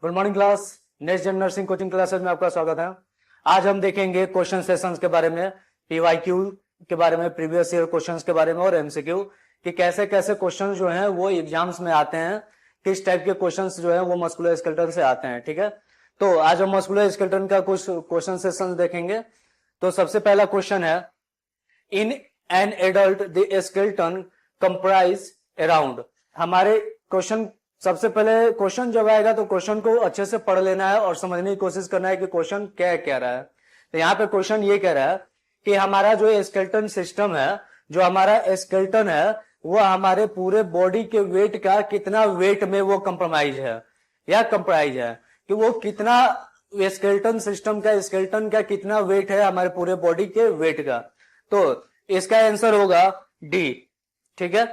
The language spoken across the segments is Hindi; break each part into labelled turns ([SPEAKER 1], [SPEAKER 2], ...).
[SPEAKER 1] Good morning class. Next Gen nursing coaching classes में आपका स्वागत है। आज हम देखेंगे क्वेश्चन सेशंस के बारे में, पीवाईक्यू के बारे में, प्रीवियस ईयर क्वेश्चंस के बारे में और एमसीक्यू कि कैसे कैसे क्वेश्चंस जो हैं वो एग्जाम्स में आते हैं, किस टाइप के क्वेश्चंस जो है वो मस्कुलोस्केलेटल से आते हैं। ठीक है, तो आज हम मस्कुलोस्केलेटल का कुछ क्वेश्चन सेशंस देखेंगे। तो सबसे पहला क्वेश्चन है, in an adult the skeleton comprise around. हमारे क्वेश्चन, सबसे पहले क्वेश्चन जब आएगा तो क्वेश्चन को अच्छे से पढ़ लेना है और समझने की कोशिश करना है कि क्वेश्चन क्या कह रहा है। तो यहाँ पे क्वेश्चन ये कह रहा है कि हमारा जो स्केलेटन सिस्टम है, जो हमारा स्केलेटन है, वो हमारे पूरे बॉडी के वेट का कितना वेट में वो कंप्रोमाइज है या कंप्राइज है, कि वो कितना स्केलेटन सिस्टम का, स्केलेटन का कितना वेट है हमारे पूरे बॉडी के वेट का। तो इसका आंसर होगा डी। ठीक है,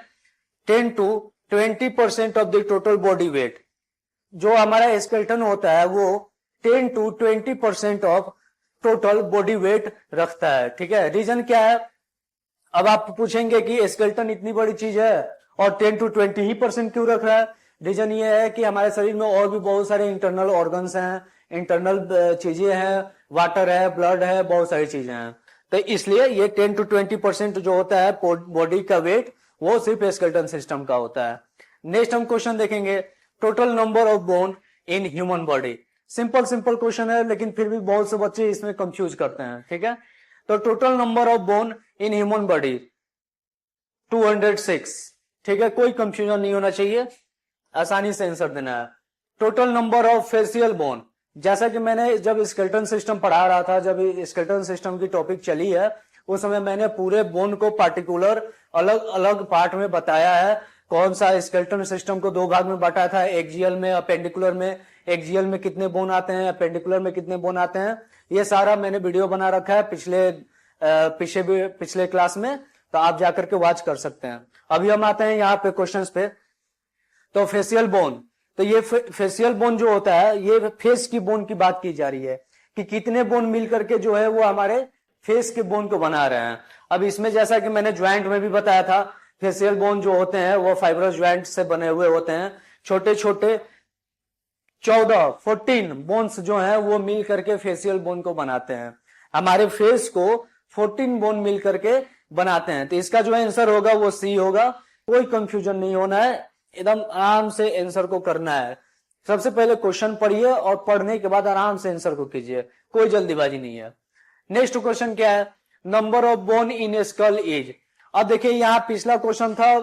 [SPEAKER 1] 10 to 20% of the total body weight. जो हमारा स्केलेटन होता है वो 10 to 20% of total body weight रखता है। ठीक है, रीजन क्या है? अब आप पूछेंगे कि स्केलेटन इतनी बड़ी चीज है और 10 to 20% क्यों रख रहा है? रीजन ये है कि हमारे शरीर में और भी बहुत सारे इंटरनल ऑर्गन्स हैं, इंटरनल चीजें हैं, वाटर है, ब्लड है, बहुत सारी चीजें हैं। तो इसलिए ये 10 to 20% जो होता है बॉडी का वेट, वो सिर्फ स्केलेटन सिस्टम का होता है। नेक्स्ट हम क्वेश्चन देखेंगे, total number of bone in human body. Simple question है, लेकिन फिर भी बहुत से बच्चे इसमें कंफ्यूज करते हैं। ठीक है, तो total number of bone in human body 206। ठीक है, कोई कंफ्यूजन नहीं होना चाहिए, आसानी से आंसर देना है। Total number of facial bone, जैसा कि मैंने जब स्केलेटन सिस्टम पढ़ा रहा था, जब स्केलेटन सिस्टम की टॉपिक चली है, उस समय मैंने पूरे बोन को पार्टिकुलर अलग अलग पार्ट में बताया है। कौन सा स्केलेटन सिस्टम को दो भाग में बांटा था, एक्सियल में, अपेंडिकुलर में। एक्सियल में कितने बोन आते हैं, अपेंडिकुलर में कितने बोन आते हैं, ये सारा मैंने वीडियो बना रखा है पिछले क्लास में, तो आप जाकर के वॉच कर सकते हैं। अभी हम आते हैं यहाँ पे क्वेश्चंस पे। तो फेशियल बोन, तो ये फेशियल बोन जो होता है, ये फेस की बोन की बात की जा रही है कि कितने बोन मिल करके जो है वो हमारे फेस के बोन को बना रहे हैं। अब इसमें जैसा कि मैंने ज्वाइंट में भी बताया था, फेशियल बोन जो होते हैं वो फाइब्रस ज्वाइंट से बने हुए होते हैं। छोटे छोटे 14 बोन्स जो हैं वो मिल करके फेशियल बोन को बनाते हैं। हमारे फेस को 14 बोन मिल करके बनाते हैं। तो इसका जो आंसर होगा वो सी होगा। कोई कंफ्यूजन नहीं होना है, एकदम आराम से आंसर को करना है। सबसे पहले क्वेश्चन पढ़िए और पढ़ने के बाद आराम से आंसर को कीजिए, कोई जल्दीबाजी नहीं है। नेक्स्ट क्वेश्चन क्या है, number of bone in skull is. अब देखिए, यहाँ पिछला क्वेश्चन था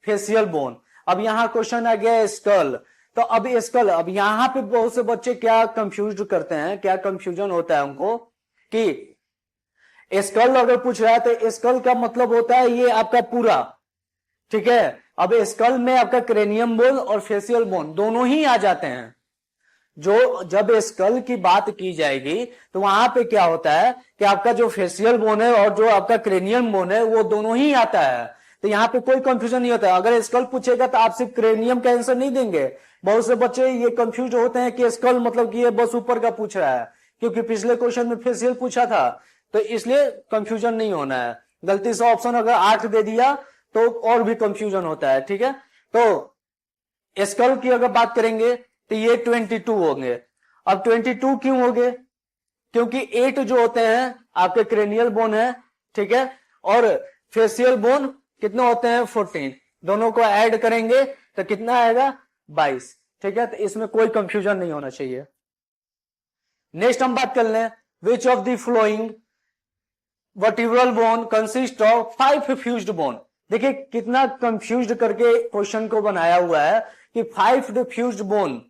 [SPEAKER 1] फेशियल बोन, अब यहाँ क्वेश्चन आ गया स्कल। तो अब स्कल, अब यहाँ पे बहुत से बच्चे क्या कंफ्यूज करते हैं, क्या कंफ्यूजन होता है उनको कि स्कल अगर पूछ रहा है तो स्कल का मतलब होता है ये आपका पूरा। ठीक है, अब स्कल में आपका क्रेनियम बोन और फेशियल बोन दोनों ही आ जाते हैं। जो जब स्कल की बात की जाएगी तो वहां पे क्या होता है कि आपका जो फेशियल बोन है और जो आपका क्रेनियम बोन है वो दोनों ही आता है। तो यहाँ पे कोई कंफ्यूजन नहीं होता है। अगर स्कल पूछेगा तो आप सिर्फ क्रेनियम का आंसर नहीं देंगे। बहुत से बच्चे ये कंफ्यूज होते हैं कि स्कल मतलब कि ये बस ऊपर का पूछ रहा है, क्योंकि पिछले क्वेश्चन में फेशियल पूछा था, तो इसलिए कंफ्यूजन नहीं होना है। गलती से ऑप्शन अगर 8 दे दिया तो और भी कंफ्यूजन होता है। ठीक है, तो स्कल की अगर बात करेंगे तो ये 22 होंगे। अब 22 क्यों हो गए? क्योंकि 8 जो होते हैं आपके क्रेनियल बोन है, ठीक है, और फेशियल बोन कितने होते हैं 14, दोनों को ऐड करेंगे तो कितना आएगा 22। ठीक है, तो इसमें कोई कंफ्यूजन नहीं होना चाहिए। नेक्स्ट हम बात कर लें, which of the flowing vertebral bone consist of 5 fused bone. देखिए कितना कंफ्यूज्ड करके क्वेश्चन को बनाया हुआ है कि 5 फ्यूज्ड बोन।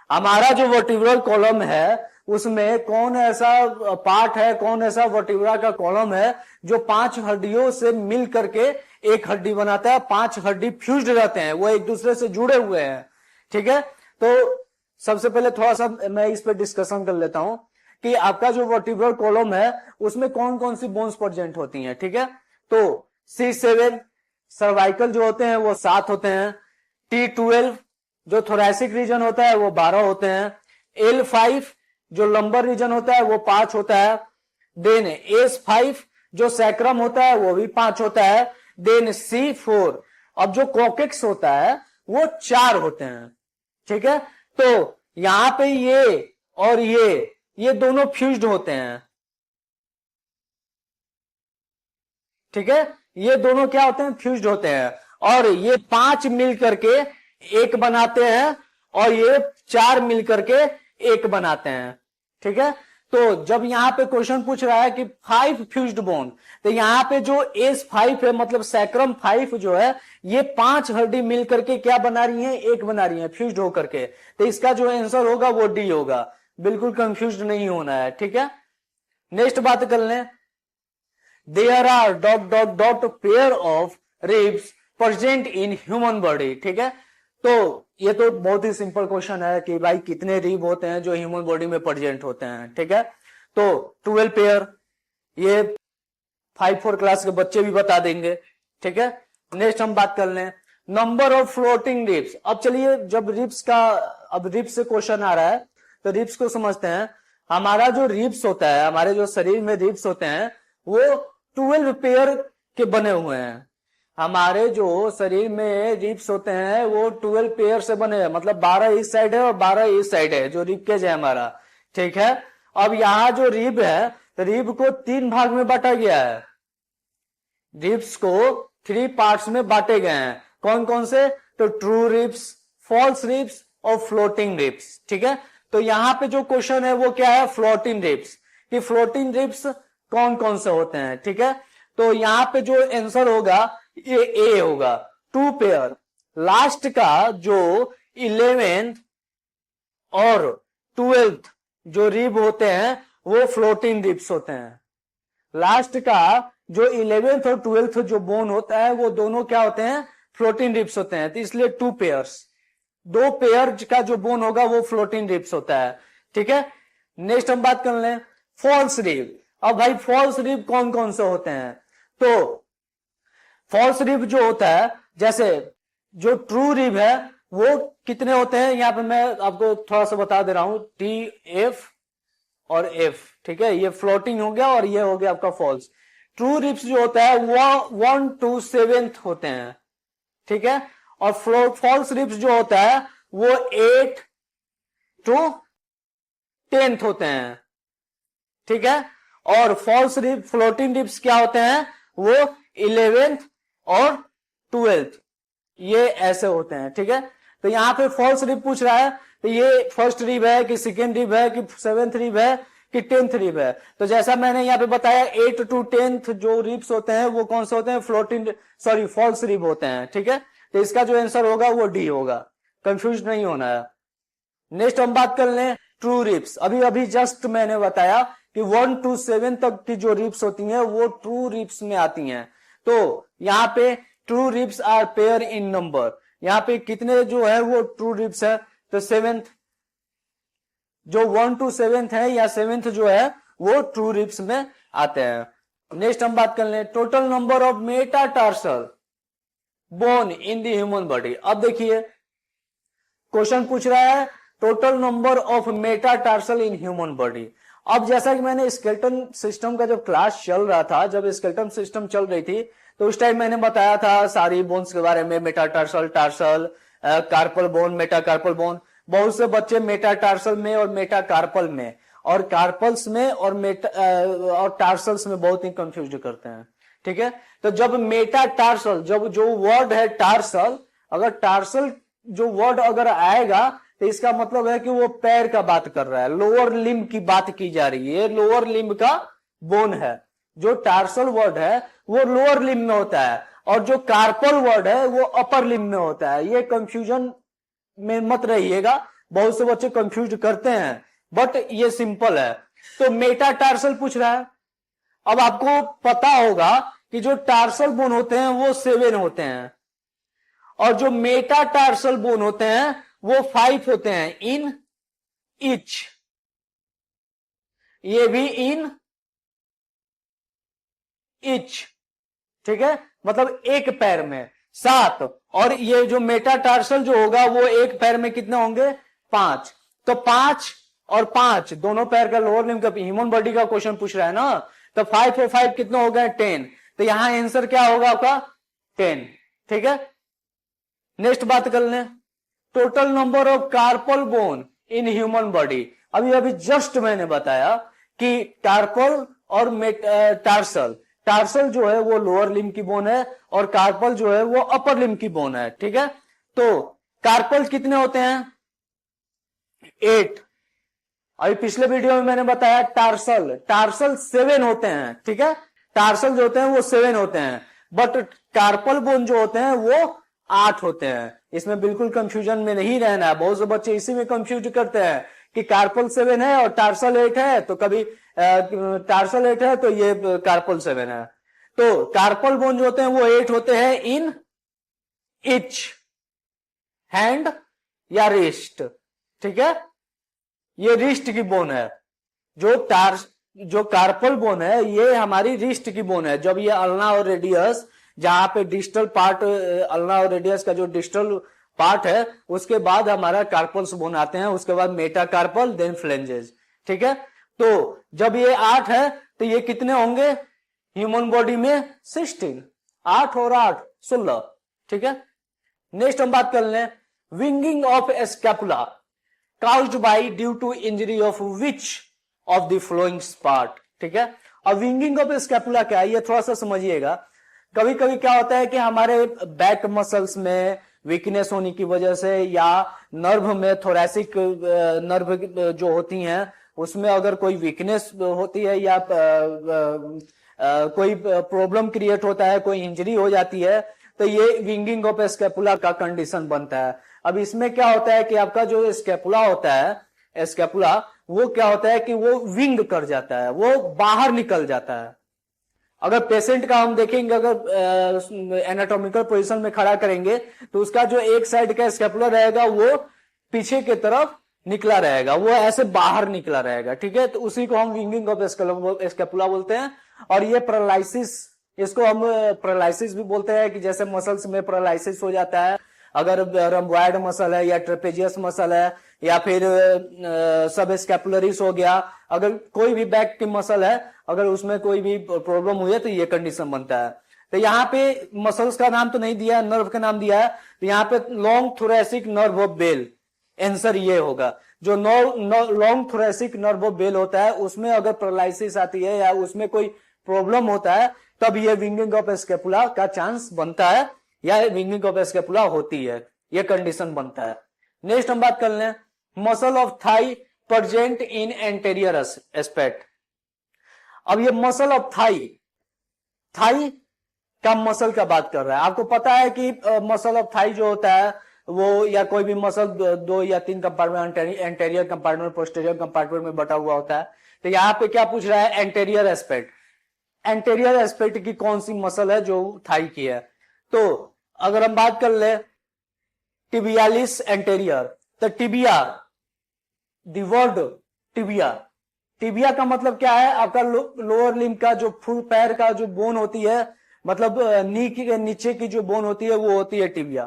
[SPEAKER 1] हमारा जो वर्टिब्रल कॉलम है उसमें कौन ऐसा पार्ट है, कौन ऐसा वर्टिब्रा का कॉलम है जो 5 हड्डियों से मिल करके एक हड्डी बनाता है। 5 हड्डी फ्यूज्ड रहते हैं, वो एक दूसरे से जुड़े हुए हैं। ठीक है, तो सबसे पहले थोड़ा सा मैं इस पे डिस्कशन कर लेता हूं कि आपका जो वर्टिब्रल कॉलम है उसमें कौन कौन सी बोन्स प्रेजेंट होती हैं। ठीक है, तो C7 सर्वाइकल जो होते हैं वो 7 होते हैं। T12 जो थोरैसिक रीजन होता है वो 12 होते हैं। L5 जो लंबर रीजन होता है वो 5 होता है। देन S5 जो सैक्रम होता है वो भी 5 होता है। देन C4, अब जो कॉकेक्स होता है वो 4 होते हैं। ठीक है, तो यहां पे ये और ये दोनों फ्यूज्ड होते हैं, ठीक है, ये दोनों क्या होते हैं, फ्यूज्ड होते हैं, और ये 5 मिल करके एक बनाते हैं और ये 4 मिल करके एक बनाते हैं, ठीक है। तो जब यहां पे क्वेश्चन पूछ रहा है कि 5 फ्यूज्ड बोन, तो यहां पे जो S5 है मतलब सैक्रम 5 जो है, ये 5 हड्डी मिल करके क्या बना रही है, एक बना रही है फ्यूज्ड होकर के। तो इसका जो आंसर होगा वो डी होगा, बिल्कुल कंफ्यूज नहीं होना है, ठीक है। नेक्स्ट बात कर लें, there are dot dot dot pair of ribs present in human body, ठीक है। तो ये तो बहुत ही सिंपल क्वेश्चन है कि भाई कितने रिब होते हैं जो ह्यूमन बॉडी में प्रेजेंट होते हैं, ठीक है। तो 12 पेयर, ये 5-4 क्लास के बच्चे भी बता देंगे, ठीक है। नेक्स्ट हम बात कर लें, नंबर ऑफ फ्लोटिंग रिब्स। अब चलिए, जब रिब्स का, अब रिब्स से क्वेश्चन आ रहा है तो रिब्स को समझते हैं। हमारा जो रिब्स होता है, हमारे जो शरीर में रिब्स होते हैं वो 12 पेयर के बने हुए हैं। हमारे जो शरीर में रिब्स होते हैं वो 12 पेयर से बने हैं, मतलब 12 इस साइड है और 12 इस साइड है, जो रिबकेज है हमारा, ठीक है। अब यहाँ जो रिब है, तो रिब को 3 भाग में बांटा गया है, रिब्स को 3 पार्ट्स में बांटे गए हैं। कौन कौन से, तो ट्रू रिब्स, फॉल्स रिब्स और फ्लोटिंग रिब्स, ठीक है। तो यहाँ पे जो क्वेश्चन है वो क्या है, फ्लोटिंग रिब्स, कि फ्लोटिंग रिब्स कौन कौन से होते हैं, ठीक है। तो यहाँ पे जो आंसर होगा ये ए होगा, 2 पेयर। लास्ट का जो 11th और 12th जो रिब होते हैं वो फ्लोटिंग रिब्स होते हैं। लास्ट का जो 11th और 12th जो बोन होता है वो दोनों क्या होते हैं, फ्लोटिंग रिब्स होते हैं। तो इसलिए 2 पेयर्स, 2 पेयर का जो बोन होगा वो फ्लोटिंग रिब्स होता है, ठीक है। नेक्स्ट हम बात कर लें फॉल्स रिब। अब भाई फॉल्स रिब कौन कौन से होते हैं, तो फॉल्स रिब जो होता है, जैसे जो ट्रू रिब है वो कितने होते हैं, यहां पे मैं आपको थोड़ा सा बता दे रहा हूं, TF और F, ठीक है। ये फ्लोटिंग हो गया और ये हो गया आपका फॉल्स। ट्रू रिब्स जो होता है वो 1 to 7th होते हैं, ठीक है। और फॉल्स रिब्स जो होता है वो 8 to 10th होते हैं, ठीक है। और फॉल्स रिब, फ्लोटिंग रिब्स क्या होते हैं, वो 11th और 12th, ये ऐसे होते हैं, ठीक है। तो यहां पे फॉल्स रिब पूछ रहा है, तो ये फर्स्ट रिब है कि सेकेंड रिब है कि 7th रिब है कि 10th रिब है। तो जैसा मैंने यहाँ पे बताया 8 to 10th जो रिब्स होते हैं वो कौन से होते हैं, फ्लोटिंग, सॉरी फॉल्स रिब होते हैं, ठीक है। तो इसका जो आंसर होगा वो डी होगा, कंफ्यूज नहीं होना है। नेक्स्ट हम बात कर लें ट्रू रिब्स। अभी अभी जस्ट मैंने बताया कि 1 to 7 तक की जो रिब्स होती हैं वो ट्रू रिब्स में आती हैं। तो यहाँ पे true ribs are pair in number, यहाँ पे कितने जो है वो ट्रू रिब्स है, तो 7th, जो 1 to 7th है या 7th जो है वो ट्रू रिब्स में आते हैं। नेक्स्ट हम बात कर लें total number of metatarsal bone in the human body. अब देखिए क्वेश्चन पूछ रहा है total number of metatarsal in human body. अब जैसा कि मैंने स्केलेटन सिस्टम का जब क्लास चल रहा था, जब स्केलेटन सिस्टम चल रही थी, तो उस टाइम मैंने बताया था सारी बोन्स के बारे में, metatarsal, tarsal, carpal bone, metacarpal bone. बहुत से बच्चे मेटाटार्सल में और मेटाकार्पल में और कार्पल्स में और टार्सल्स में बहुत ही कंफ्यूज करते हैं, ठीक है। तो जब मेटाटार्सल, जब जो वर्ड है टार्सल, अगर टार्सल जो वर्ड अगर आएगा तो इसका मतलब है कि वो पैर का बात कर रहा है, लोअर लिम्ब की बात की जा रही है, लोअर लिम्ब का बोन है। जो टार्सल वर्ड है वो लोअर लिम्ब में होता है और जो कार्पल वर्ड है वो अपर लिम्ब में होता है। ये कंफ्यूजन में मत रहिएगा, बहुत से बच्चे कंफ्यूज करते हैं, बट ये सिंपल है। तो मेटाटार्सल पूछ रहा है। अब आपको पता होगा कि जो टार्सल बोन होते हैं वो 7 होते हैं और जो मेटाटार्सल बोन होते हैं वो 5 होते हैं इन ईच, ये भी इन ईच, ठीक है, मतलब एक पैर में 7। और ये जो मेटाटार्सल जो होगा वो एक पैर में कितने होंगे, 5। तो 5 और 5 दोनों पैर का लोअर लिम्ब का, ह्यूमन बॉडी का क्वेश्चन पूछ रहा है ना, तो 5 और 5 कितने हो गए, 10। तो यहां आंसर क्या होगा आपका 10, ठीक है। नेक्स्ट बात कर लें total number of carpal bone in human body. अभी अभी जस्ट मैंने बताया कि कार्पल और टार्सल, टार्सल जो है वो लोअर लिम्ब की बोन है और कार्पल जो है वो अपर लिम्ब की बोन है, ठीक है। तो कार्पल कितने होते हैं? 8। अभी पिछले वीडियो में मैंने बताया टार्सल, टार्सल 7 होते हैं, ठीक है। टार्सल जो होते हैं वो 7 होते हैं, बट कार्पल बोन जो होते हैं वो 8 होते हैं। इसमें बिल्कुल कंफ्यूजन में नहीं रहना है। बहुत से बच्चे इसी में कंफ्यूज करते हैं कि कार्पल 7 है और टार्सल 8 है, तो कभी टार्सल 8 है तो ये कार्पल 7 है। तो कार्पल बोन जो होते हैं वो 8 होते हैं इन इच हैंड या रिस्ट, ठीक है। ये रिस्ट की बोन है। जो कार्पल बोन है ये हमारी रिस्ट की बोन है। जब ये अल्ना और रेडियस, जहां पे डिस्टल पार्ट, अल्ना और रेडियस का जो डिस्टल पार्ट है, उसके बाद हमारा कार्पल्स बोन आते हैं, उसके बाद मेटाकार्पल, देन फ्लेंजेस, ठीक है। तो जब ये 8 है तो ये कितने होंगे ह्यूमन बॉडी में? 16। 8 और 8 16, ठीक है। नेक्स्ट हम बात कर लें winging of scapula caused by due to injury of which of the following part, ठीक है। अब विंगिंग ऑफ स्कैपुला क्या है ये थोड़ा सा समझिएगा। कभी कभी क्या होता है कि हमारे बैक मसल्स में वीकनेस होने की वजह से या नर्व में, थोरैसिक नर्व जो होती हैं उसमें अगर कोई वीकनेस होती है या कोई प्रॉब्लम क्रिएट होता है, कोई इंजरी हो जाती है, तो ये विंगिंग ऑफ स्कैपुला का कंडीशन बनता है। अब इसमें क्या होता है कि आपका जो स्कैपुला होता है, स्कैपुला वो क्या होता है कि वो विंग कर जाता है, वो बाहर निकल जाता है। अगर पेशेंट का हम देखेंगे, अगर एनाटॉमिकल पोजीशन में खड़ा करेंगे तो उसका जो एक साइड का स्कैपुला रहेगा वो पीछे की तरफ निकला रहेगा, वो ऐसे बाहर निकला रहेगा, ठीक है। तो उसी को हम विंगिंग ऑफ स्कैपुला बोलते हैं। और ये पैरालिसिस, इसको हम पैरालिसिस भी बोलते हैं कि जैसे मसल्स में पैरालिसिस हो जाता है, अगर रम्बॉइड मसल है या ट्रेपेजियस मसल है या फिर सब स्कैपुलरिस हो गया, अगर कोई भी बैक की मसल है, अगर उसमें कोई भी प्रॉब्लम हुई है तो ये कंडीशन बनता है। तो यहाँ पे मसल्स का नाम तो नहीं दिया, नर्व का नाम दिया है। तो यहाँ पे long thoracic nerve of Bell, answer ये होगा। जो long thoracic nerve of Bell होता है उसमें अगर पैरालिसिस आती है या उसमें कोई प्रॉब्लम होता है तब ये विंगिंग ऑफ स्कैपुला का चांस बनता है या विंगिंग ऑफ स्कैपुला होती है, ये कंडीशन बनता है। नेक्स्ट हम बात कर लें muscle of thigh present in anterior aspect. अब ये मसल ऑफ थाई, थाई का मसल का बात कर रहा है। आपको पता है कि मसल ऑफ थाई जो होता है वो, या कोई भी मसल 2 या 3 compartment, anterior compartment, posterior compartment में बटा हुआ होता है। तो यहाँ पे क्या पूछ रहा है? Anterior aspect. एंटेरियर एस्पेक्ट की कौन सी मसल है जो थाई की है? तो अगर हम बात कर ले टिबियालिस एंटेरियर, तो tibia, the word tibia, tibia का मतलब क्या है? आपका लोअर लिम्ब का जो फुल पैर का जो बोन होती है, मतलब नी के नीचे की जो बोन होती है वो होती है टिबिया।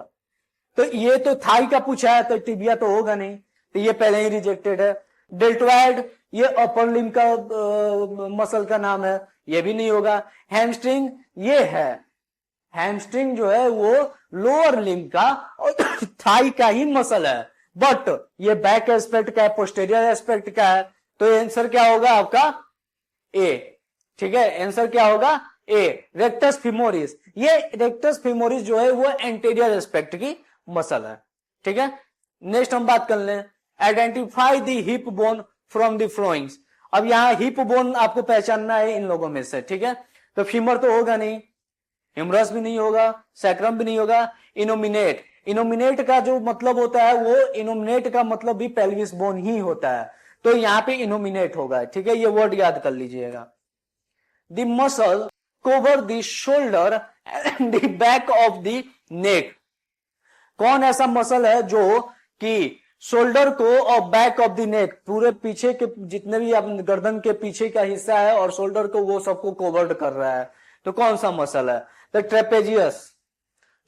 [SPEAKER 1] तो ये तो थाई का पूछा है तो टिबिया तो होगा नहीं, तो ये पहले ही रिजेक्टेड है। डेल्टोइड, ये अपर लिम्ब का मसल का नाम है, ये भी नहीं होगा। हैमस्ट्रिंग, ये है, हैमस्ट्रिंग जो है वो लोअर लिम्ब का और थाई का ही मसल है, बट ये बैक एस्पेक्ट का है, पोस्टेरियर एस्पेक्ट का है। तो आंसर क्या होगा आपका? ए, ठीक है। आंसर क्या होगा? ए, रेक्टस फीमोरिस। ये रेक्टस फीमोरिस जो है वो एंटीरियर एस्पेक्ट की मसल है, ठीक है। नेक्स्ट हम बात कर लें identify the hip bone from the followings. अब यहां हिप बोन आपको पहचानना है इन लोगों में से, ठीक है। तो फीमर तो होगा नहीं, हिमरस भी नहीं होगा, सैक्रम भी नहीं होगा। इनोमिनेट, इनोमिनेट का जो मतलब होता है वो, इनोमिनेट का मतलब भी पेल्विस बोन ही होता है, तो यहां पे इनोमिनेट होगा, ठीक है। ये वर्ड याद कर लीजिएगा। The muscle cover the shoulder and the back of the neck. कौन ऐसा मसल है जो कि शोल्डर को और बैक ऑफ द नेक, पूरे पीछे के जितने भी गर्दन के पीछे का हिस्सा है और शोल्डर को, वो सबको कवर्ड कर रहा है? तो कौन सा मसल है? तो ट्रेपेजियस।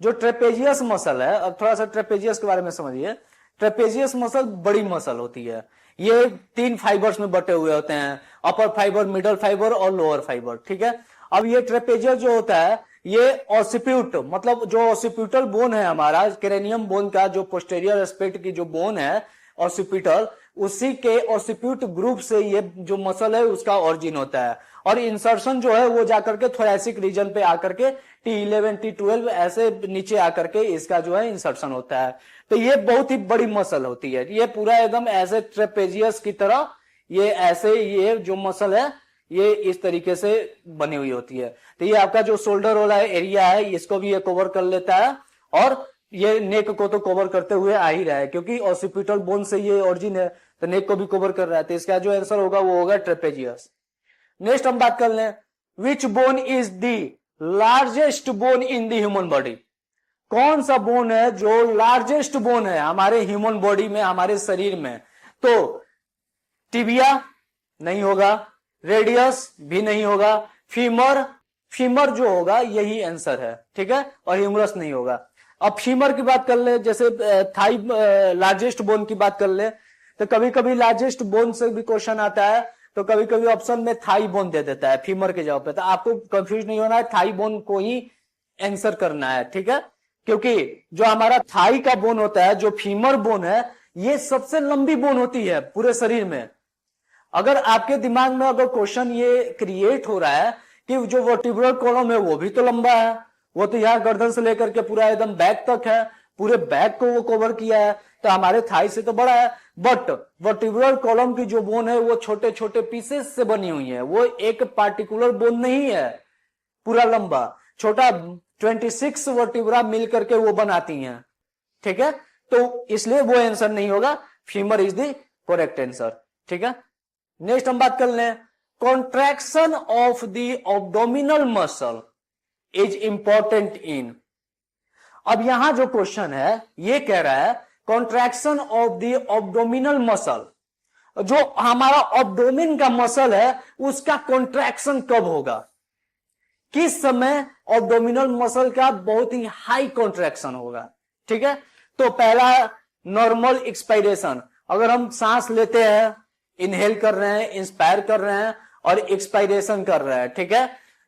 [SPEAKER 1] जो ट्रेपेजियस मसल है, अब थोड़ा सा ट्रेपेजियस के बारे में समझिए। ट्रेपेजियस मसल बड़ी मसल होती है, ये 3 फाइबर्स में बटे हुए होते हैं, अपर फाइबर, मिडल फाइबर और लोअर फाइबर, ठीक है। अब ये ट्रेपेजियस जो होता है ये ऑसिप्यूट, मतलब जो ऑसिप्यूटल बोन है हमारा क्रेनियम बोन का, जो पोस्टेरियर एस्पेक्ट की जो बोन है ऑसिपिटल, उसी के ऑसिप्यूट ग्रुप से ये जो मसल है उसका ऑरिजिन होता है, और इंसर्शन जो है वो जाकर के थोरैसिक रीजन पे आकर के T11 T12 ऐसे नीचे आकर के इसका जो है इंसर्शन होता है। तो ये बहुत ही बड़ी मसल होती है, ये पूरा एकदम ऐसे ट्रेपेजियस की तरह ये ऐसे ये जो मसल है ये इस तरीके से बनी हुई होती है। तो ये आपका जो शोल्डर वाला एरिया है इसको भी ये कवर कर लेता है, और ये नेक को तो कवर करते हुए आ ही रहा है क्योंकि ऑसिपिटल बोन से ये ऑरिजिन है, तो नेक को भी कवर कर रहा है। तो इसका जो आंसर होगा वो होगा ट्रेपेजियस। नेक्स्ट हम बात कर लें, which bone is the largest bone in the human body. कौन सा बोन है जो लार्जेस्ट बोन है हमारे ह्यूमन बॉडी में, हमारे शरीर में? तो टिबिया नहीं होगा, रेडियस भी नहीं होगा, फीमर, फीमर जो होगा यही आंसर है, ठीक है, और ह्यूमरस नहीं होगा। अब फीमर की बात कर ले, जैसे थाई लार्जेस्ट बोन की बात कर ले, तो कभी कभी लार्जेस्ट बोन से भी क्वेश्चन आता है, तो कभी कभी ऑप्शन में थाई बोन दे देता है फीमर के जगह पे। तो आपको कंफ्यूज नहीं होना है, थाई बोन को ही आंसर करना है, ठीक है, क्योंकि जो हमारा थाई का बोन होता है, जो फीमर बोन है, ये सबसे लंबी बोन होती है पूरे शरीर में। अगर आपके दिमाग में अगर क्वेश्चन ये क्रिएट हो रहा है कि जो वर्टिब्रल कॉलम है वो भी तो लंबा है, वो तो यहाँ गर्दन से लेकर के पूरा एकदम बैक तक है, पूरे बैक को वो कवर किया है, तो हमारे थाई से तो बड़ा है। बट वर्टिब्रल कॉलम की जो बोन है वो छोटे छोटे पीसेस से बनी हुई है, वो एक पार्टिकुलर बोन नहीं है पूरा लंबा, छोटा 26 वर्टिब्रा मिल करके वो बनाती हैं, ठीक है, तो इसलिए वो आंसर नहीं होगा, femur is the correct answer, ठीक है। नेक्स्ट हम बात कर लें, contraction of the abdominal muscle is important in. अब यहां जो क्वेश्चन है ये कह रहा है contraction of the abdominal muscle, जो हमारा एब्डोमिन का मसल है उसका कॉन्ट्रैक्शन कब होगा, किस समय एब्डोमिनल मसल का बहुत ही हाई कॉन्ट्रैक्शन होगा, ठीक है। तो पहला नॉर्मल एक्सपायरेशन, अगर हम सांस लेते हैं, इनहेल कर रहे हैं, इंस्पायर कर रहे हैं और एक्सपायरेशन कर रहे हैं, ठीक है,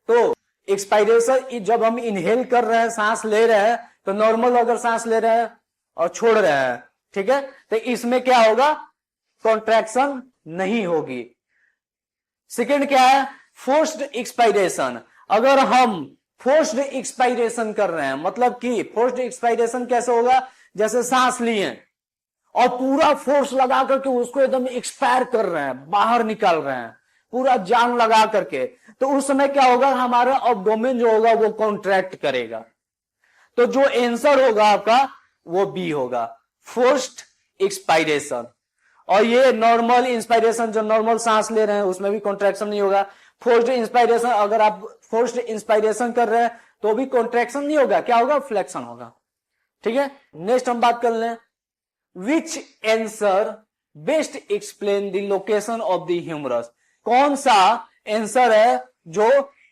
[SPEAKER 1] तो एक्सपायरेशन जब हम इनहेल कर रहे हैं, सांस ले रहे हैं, तो नॉर्मल अगर सांस ले रहे हैं और छोड़ रहे हैं, ठीक है, तो इसमें क्या होगा, कॉन्ट्रैक्शन नहीं होगी। सेकंड क्या है, फोर्स्ड एक्सपायरेशन। अगर हम फोर्स्ड एक्सपायरेशन कर रहे हैं, मतलब कि फोर्स्ड एक्सपायरेशन कैसे होगा, जैसे सांस लिए और पूरा फोर्स लगा करके उसको एकदम एक्सपायर कर रहे हैं, बाहर निकाल रहे हैं पूरा जान लगा करके, तो उस समय क्या होगा, हमारा एब्डोमेन जो होगा वो कॉन्ट्रैक्ट करेगा। तो जो आंसर होगा आपका वो बी होगा, फोर्स्ड एक्सपायरेशन। और ये नॉर्मल इंस्पायरेशन, जो नॉर्मल सांस ले रहे हैं उसमें भी कॉन्ट्रैक्शन नहीं होगा। फोर्स्ड इंस्पायरेशन, अगर आप फोर्स्ड इंस्पायरेशन कर रहे हैं तो भी कॉन्ट्रैक्शन नहीं होगा, क्या होगा, फ्लेक्शन होगा, ठीक है। नेक्स्ट हम बात कर लें, which answer best explain the location of the humerus. कौन सा आंसर है जो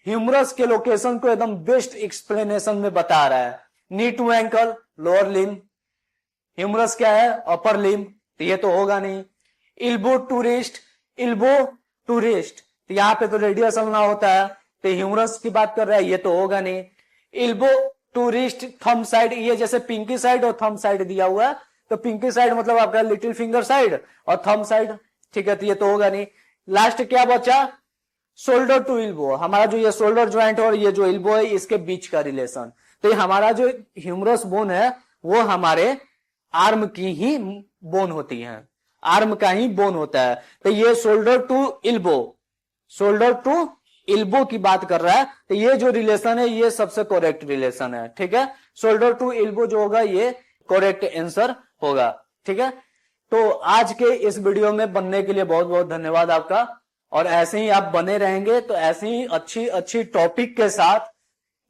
[SPEAKER 1] ह्यूमरस के लोकेशन को एकदम बेस्ट एक्सप्लेनेशन में बता रहा है। Knee to ankle, lower limb, humerus क्या है, अपर लिम्ब, तो ये तो होगा नहीं। Elbow to wrist, elbow to wrist, तो यहां पे तो रेडियस अलना होता है, तो ह्यूमरस की बात कर रहा है, ये तो होगा नहीं। Elbow to wrist, thumb side, ये जैसे पिंकी साइड और थंब साइड दिया हुआ है, तो पिंकी साइड मतलब आपका लिटिल फिंगर साइड और थंब साइड, ठीक है, तो ये तो होगा नहीं। लास्ट क्या बचा, शोल्डर टू इल्बो, हमारा जो ये शोल्डर ज्वाइंट और ये जो इल्बो है इसके बीच का रिलेशन, तो ये हमारा जो ह्यूमरस बोन है वो हमारे आर्म की ही बोन होती है, आर्म का ही बोन होता है। तो ये shoulder to Ilbo, shoulder to Ilbo की बात कर रहा है, तो ये जो रिलेशन है ये सबसे करेक्ट रिलेशन है, ठीक है। शोल्डर टू इल्बो जो होगा ये करेक्ट आंसर होगा, ठीक है। तो आज के इस वीडियो में बनने के लिए बहुत बहुत धन्यवाद आपका, और ऐसे ही आप बने रहेंगे तो ऐसे ही अच्छी अच्छी टॉपिक के साथ,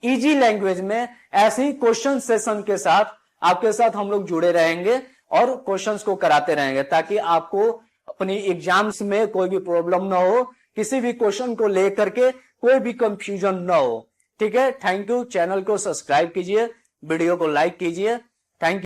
[SPEAKER 1] इजी लैंग्वेज में, ऐसे ही क्वेश्चन सेशन के साथ आपके साथ हम लोग जुड़े रहेंगे और क्वेश्चंस को कराते रहेंगे, ताकि आपको अपनी एग्जाम्स में कोई भी प्रॉब्लम ना हो, किसी भी क्वेश्चन को लेकर के कोई भी कंफ्यूजन ना हो, ठीक है। Thank you. चैनल को सब्सक्राइब कीजिए, वीडियो को लाइक कीजिए। Thank you.